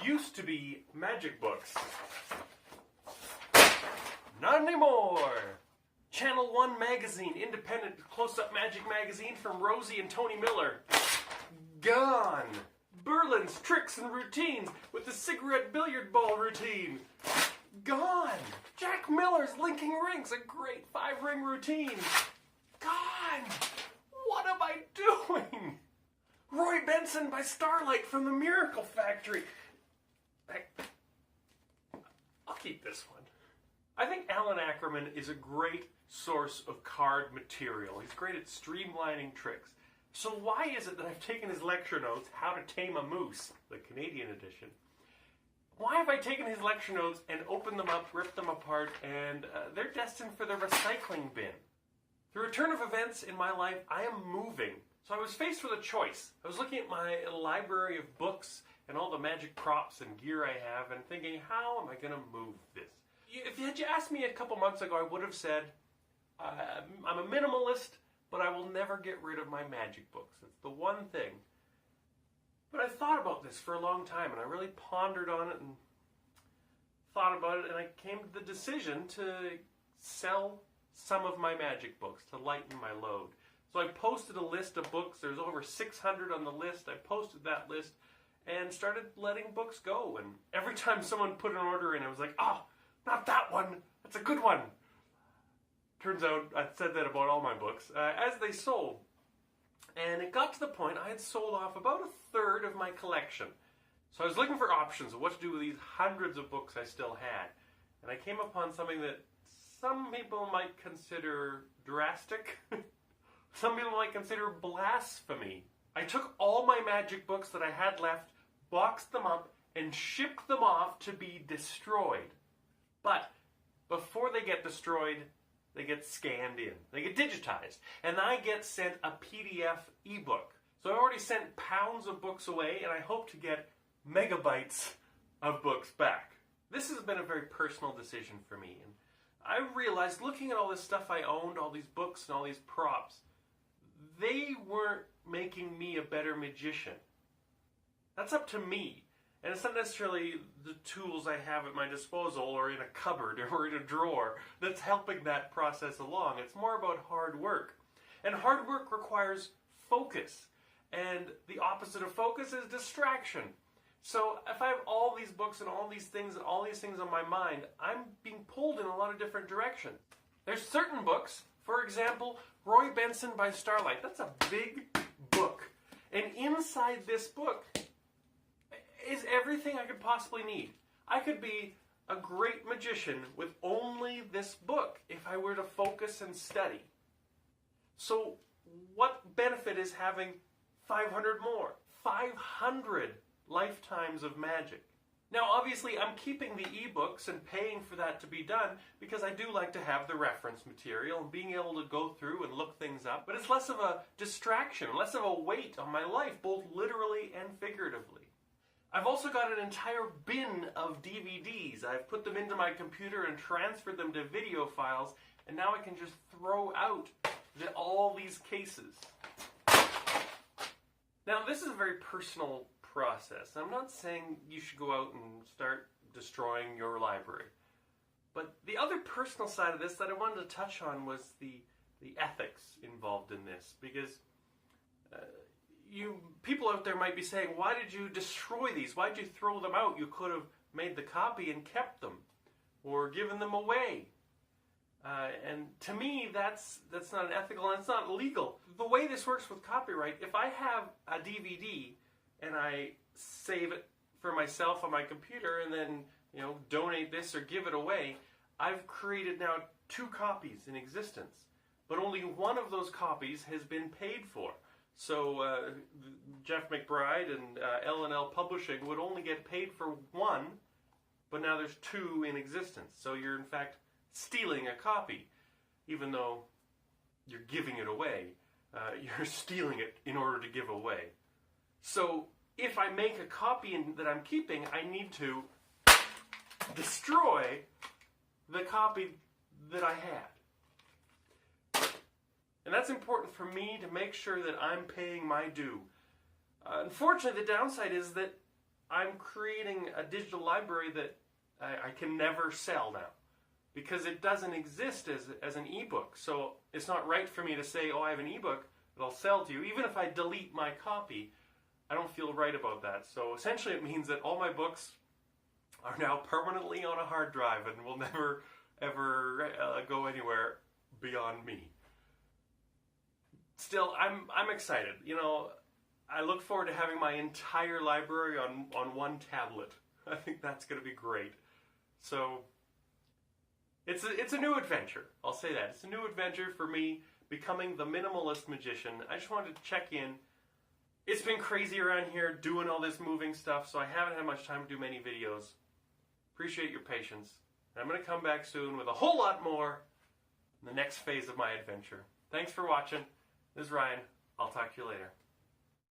used to be magic books. Not anymore. Channel 1 magazine, independent close-up magic magazine from Rosie and Tony Miller. Gone. Berlin's Tricks and Routines with the cigarette billiard ball routine. Gone. Jack Miller's Linking Rings, a great 5-ring routine. Gone. What am I doing? Roy Benson by Starlight from the Miracle Factory. I'll keep this one. I think Alan Ackerman is a great source of card material. He's great at streamlining tricks. So why is it that I've taken his lecture notes, How to Tame a Moose, the Canadian edition, why have I taken his lecture notes and opened them up, ripped them apart, and they're destined for the recycling bin? Through a turn of events in my life, I am moving. So I was faced with a choice. I was looking at my library of books and all the magic props and gear I have and thinking, how am I going to move this? If you asked me a couple months ago, I would have said, I'm a minimalist, but I will never get rid of my magic books. It's the one thing. But I thought about this for a long time, and I really pondered on it and thought about it, and I came to the decision to sell some of my magic books to lighten my load. So I posted a list of books. There's over 600 on the list. I posted that list and started letting books go. And every time someone put an order in, I was like, oh, not that one. That's a good one. Turns out I said that about all my books as they sold. And it got to the point I had sold off about a third of my collection. So I was looking for options of what to do with these hundreds of books I still had. And I came upon something that some people might consider drastic. Some people might consider blasphemy. I took all my magic books that I had left, boxed them up, and shipped them off to be destroyed. But before they get destroyed, they get scanned in. They get digitized. And I get sent a PDF ebook. So I already sent pounds of books away, and I hope to get megabytes of books back. This has been a very personal decision for me. And I realized, looking at all this stuff I owned, all these books and all these props, they weren't making me a better magician. That's up to me. And it's not necessarily the tools I have at my disposal or in a cupboard or in a drawer that's helping that process along. It's more about hard work. And hard work requires focus. And the opposite of focus is distraction. So if I have all these books and all these things on my mind, I'm being pulled in a lot of different directions. There's certain books, for example, Roy Benson by Starlight. That's a big book. And inside this book is everything I could possibly need. I could be a great magician with only this book if I were to focus and study. So what benefit is having 500 more? 500 lifetimes of magic. Now obviously I'm keeping the ebooks and paying for that to be done because I do like to have the reference material and being able to go through and look things up, but it's less of a distraction, less of a weight on my life, both literally and figuratively. I've also got an entire bin of DVDs. I've put them into my computer and transferred them to video files, and now I can just throw out all these cases. Now this is a very personal process. I'm not saying you should go out and start destroying your library. But the other personal side of this that I wanted to touch on was the ethics involved in this. Because people out there might be saying, why did you destroy these? Why did you throw them out? You could have made the copy and kept them. Or given them away. And to me, that's not unethical and it's not legal. The way this works with copyright, if I have a DVD and I save it for myself on my computer and then, donate this or give it away, I've created now 2 copies in existence. But only one of those copies has been paid for. So Jeff McBride and L&L Publishing would only get paid for 1, but now there's 2 in existence. So you're in fact stealing a copy, even though you're giving it away. You're stealing it in order to give away. So if I make a copy that I'm keeping, I need to destroy the copy that I had. And that's important for me to make sure that I'm paying my due. Unfortunately, the downside is that I'm creating a digital library that I can never sell now, because it doesn't exist as an ebook. So it's not right for me to say, oh, I have an ebook that I'll sell to you. Even if I delete my copy, I don't feel right about that. So essentially it means that all my books are now permanently on a hard drive and will never, ever go anywhere beyond me. Still, I'm excited. You know, I look forward to having my entire library on one tablet. I think that's going to be great. So it's a new adventure. I'll say that. It's a new adventure for me, becoming the minimalist magician. I just wanted to check in. It's been crazy around here doing all this moving stuff, so I haven't had much time to do many videos. Appreciate your patience. And I'm going to come back soon with a whole lot more in the next phase of my adventure. Thanks for watching. This is Ryan. I'll talk to you later.